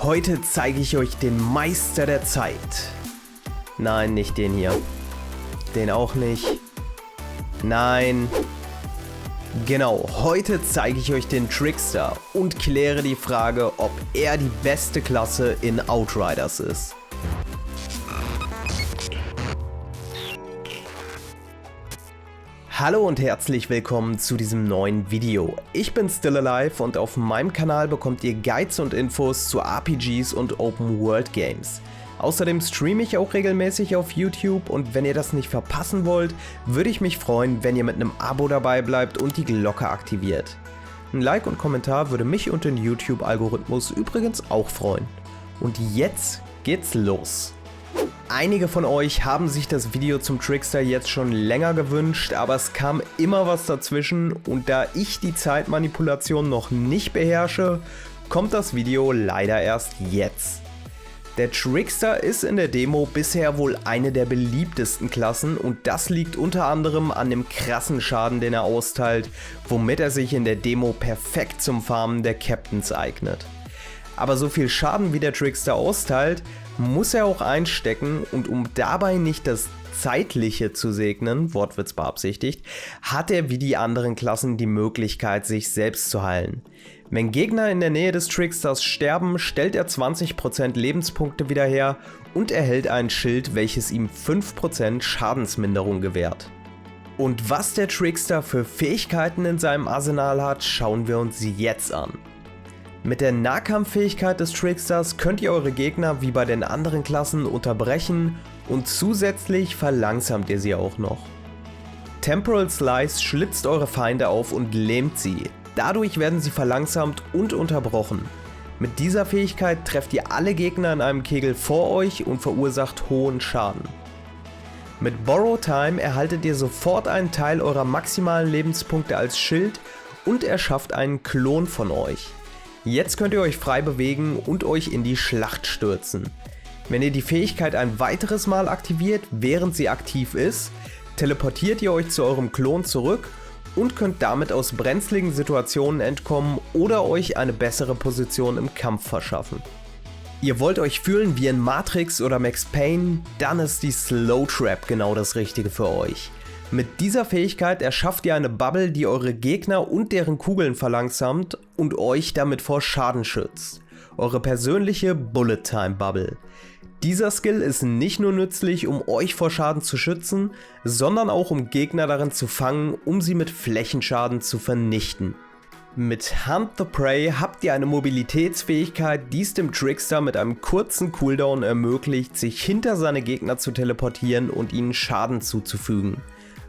Heute zeige ich euch den Meister der Zeit. Nein, nicht den hier. Den auch nicht. Nein. Genau, heute zeige ich euch den Trickster und kläre die Frage, ob er die beste Klasse in Outriders ist. Hallo und herzlich willkommen zu diesem neuen Video. Ich bin Still Alive und auf meinem Kanal bekommt ihr Guides und Infos zu RPGs und Open World Games. Außerdem streame ich auch regelmäßig auf YouTube und wenn ihr das nicht verpassen wollt, würde ich mich freuen, wenn ihr mit einem Abo dabei bleibt und die Glocke aktiviert. Ein Like und Kommentar würde mich und den YouTube-Algorithmus übrigens auch freuen. Und jetzt geht's los. Einige von euch haben sich das Video zum Trickster jetzt schon länger gewünscht, aber es kam immer was dazwischen und da ich die Zeitmanipulation noch nicht beherrsche, kommt das Video leider erst jetzt. Der Trickster ist in der Demo bisher wohl eine der beliebtesten Klassen und das liegt unter anderem an dem krassen Schaden, den er austeilt, womit er sich in der Demo perfekt zum Farmen der Captains eignet. Aber so viel Schaden wie der Trickster austeilt, muss er auch einstecken und um dabei nicht das Zeitliche zu segnen, Wortwitz beabsichtigt, hat er wie die anderen Klassen die Möglichkeit, sich selbst zu heilen. Wenn Gegner in der Nähe des Tricksters sterben, stellt er 20% Lebenspunkte wieder her und erhält ein Schild, welches ihm 5% Schadensminderung gewährt. Und was der Trickster für Fähigkeiten in seinem Arsenal hat, schauen wir uns jetzt an. Mit der Nahkampffähigkeit des Tricksters könnt ihr eure Gegner wie bei den anderen Klassen unterbrechen und zusätzlich verlangsamt ihr sie auch noch. Temporal Slice schlitzt eure Feinde auf und lähmt sie. Dadurch werden sie verlangsamt und unterbrochen. Mit dieser Fähigkeit trefft ihr alle Gegner in einem Kegel vor euch und verursacht hohen Schaden. Mit Borrow Time erhaltet ihr sofort einen Teil eurer maximalen Lebenspunkte als Schild und erschafft einen Klon von euch. Jetzt könnt ihr euch frei bewegen und euch in die Schlacht stürzen. Wenn ihr die Fähigkeit ein weiteres Mal aktiviert, während sie aktiv ist, teleportiert ihr euch zu eurem Klon zurück und könnt damit aus brenzligen Situationen entkommen oder euch eine bessere Position im Kampf verschaffen. Ihr wollt euch fühlen wie in Matrix oder Max Payne, dann ist die Slow Trap genau das Richtige für euch. Mit dieser Fähigkeit erschafft ihr eine Bubble, die eure Gegner und deren Kugeln verlangsamt und euch damit vor Schaden schützt. Eure persönliche Bullet Time Bubble. Dieser Skill ist nicht nur nützlich, um euch vor Schaden zu schützen, sondern auch um Gegner darin zu fangen, um sie mit Flächenschaden zu vernichten. Mit Hunt the Prey habt ihr eine Mobilitätsfähigkeit, die es dem Trickster mit einem kurzen Cooldown ermöglicht, sich hinter seine Gegner zu teleportieren und ihnen Schaden zuzufügen.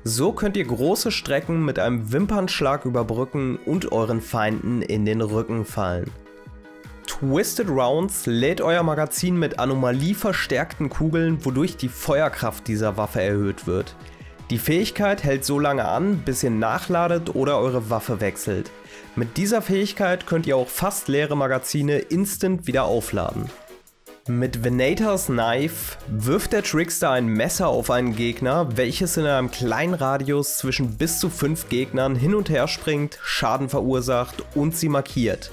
So könnt ihr große Strecken mit einem Wimpernschlag überbrücken und euren Feinden in den Rücken fallen. Twisted Rounds lädt euer Magazin mit anomalieverstärkten Kugeln, wodurch die Feuerkraft dieser Waffe erhöht wird. Die Fähigkeit hält so lange an, bis ihr nachladet oder eure Waffe wechselt. Mit dieser Fähigkeit könnt ihr auch fast leere Magazine instant wieder aufladen. Mit Venators Knife wirft der Trickster ein Messer auf einen Gegner, welches in einem kleinen Radius zwischen bis zu 5 Gegnern hin und her springt, Schaden verursacht und sie markiert.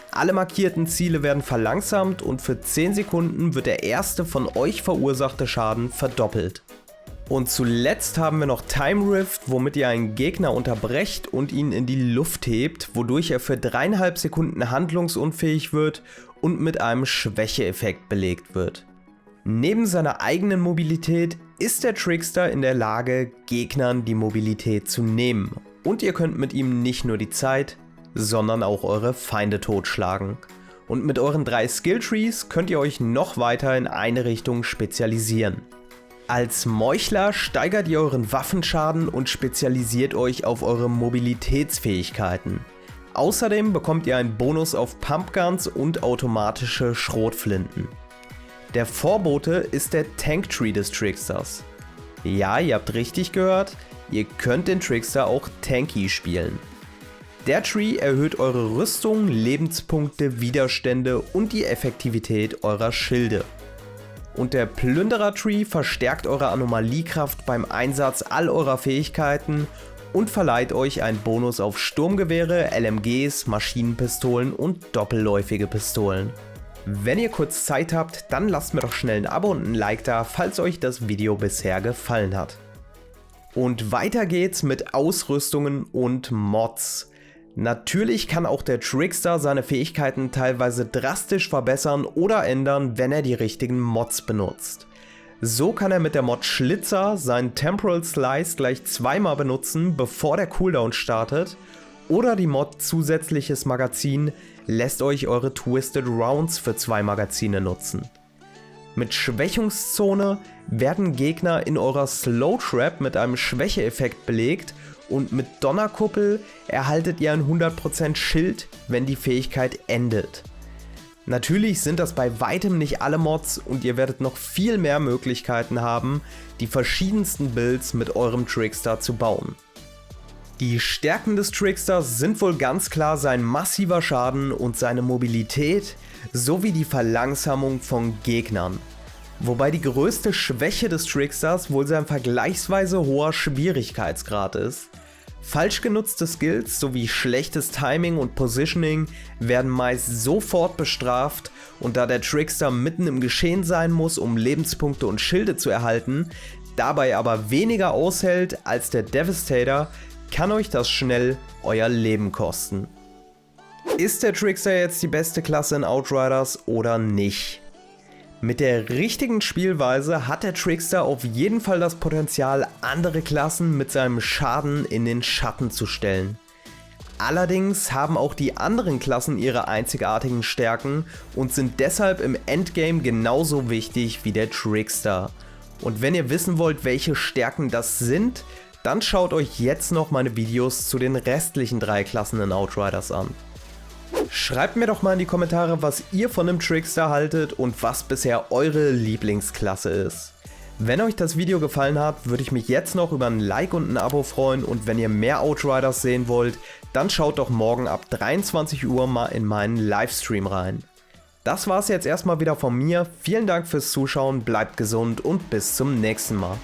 Alle markierten Ziele werden verlangsamt und für 10 Sekunden wird der erste von euch verursachte Schaden verdoppelt. Und zuletzt haben wir noch Time Rift, womit ihr einen Gegner unterbrecht und ihn in die Luft hebt, wodurch er für 3,5 Sekunden handlungsunfähig wird und mit einem Schwächeeffekt belegt wird. Neben seiner eigenen Mobilität ist der Trickster in der Lage, Gegnern die Mobilität zu nehmen. Und ihr könnt mit ihm nicht nur die Zeit, sondern auch eure Feinde totschlagen. Und mit euren 3 Skilltrees könnt ihr euch noch weiter in eine Richtung spezialisieren. Als Meuchler steigert ihr euren Waffenschaden und spezialisiert euch auf eure Mobilitätsfähigkeiten. Außerdem bekommt ihr einen Bonus auf Pumpguns und automatische Schrotflinten. Der Vorbote ist der Tanktree des Tricksters. Ja, ihr habt richtig gehört, ihr könnt den Trickster auch tanky spielen. Der Tree erhöht eure Rüstung, Lebenspunkte, Widerstände und die Effektivität eurer Schilde. Und der Plünderer-Tree verstärkt eure Anomaliekraft beim Einsatz all eurer Fähigkeiten und verleiht euch einen Bonus auf Sturmgewehre, LMGs, Maschinenpistolen und doppelläufige Pistolen. Wenn ihr kurz Zeit habt, dann lasst mir doch schnell ein Abo und ein Like da, falls euch das Video bisher gefallen hat. Und weiter geht's mit Ausrüstungen und Mods. Natürlich kann auch der Trickster seine Fähigkeiten teilweise drastisch verbessern oder ändern, wenn er die richtigen Mods benutzt. So kann er mit der Mod Schlitzer seinen Temporal Slice gleich zweimal benutzen, bevor der Cooldown startet, oder die Mod Zusätzliches Magazin lässt euch eure Twisted Rounds für 2 Magazine nutzen. Mit Schwächungszone werden Gegner in eurer Slow Trap mit einem Schwächeeffekt belegt und mit Donnerkuppel erhaltet ihr ein 100% Schild, wenn die Fähigkeit endet. Natürlich sind das bei weitem nicht alle Mods und ihr werdet noch viel mehr Möglichkeiten haben, die verschiedensten Builds mit eurem Trickster zu bauen. Die Stärken des Tricksters sind wohl ganz klar sein massiver Schaden und seine Mobilität sowie die Verlangsamung von Gegnern. Wobei die größte Schwäche des Tricksters wohl sein vergleichsweise hoher Schwierigkeitsgrad ist. Falsch genutzte Skills sowie schlechtes Timing und Positioning werden meist sofort bestraft und da der Trickster mitten im Geschehen sein muss, um Lebenspunkte und Schilde zu erhalten, dabei aber weniger aushält als der Devastator, kann euch das schnell euer Leben kosten. Ist der Trickster jetzt die beste Klasse in Outriders oder nicht? Mit der richtigen Spielweise hat der Trickster auf jeden Fall das Potenzial, andere Klassen mit seinem Schaden in den Schatten zu stellen. Allerdings haben auch die anderen Klassen ihre einzigartigen Stärken und sind deshalb im Endgame genauso wichtig wie der Trickster. Und wenn ihr wissen wollt, welche Stärken das sind, dann schaut euch jetzt noch meine Videos zu den restlichen 3 Klassen in Outriders an. Schreibt mir doch mal in die Kommentare, was ihr von dem Trickster haltet und was bisher eure Lieblingsklasse ist. Wenn euch das Video gefallen hat, würde ich mich jetzt noch über ein Like und ein Abo freuen und wenn ihr mehr Outriders sehen wollt, dann schaut doch morgen ab 23 Uhr mal in meinen Livestream rein. Das war's jetzt erstmal wieder von mir, vielen Dank fürs Zuschauen, bleibt gesund und bis zum nächsten Mal.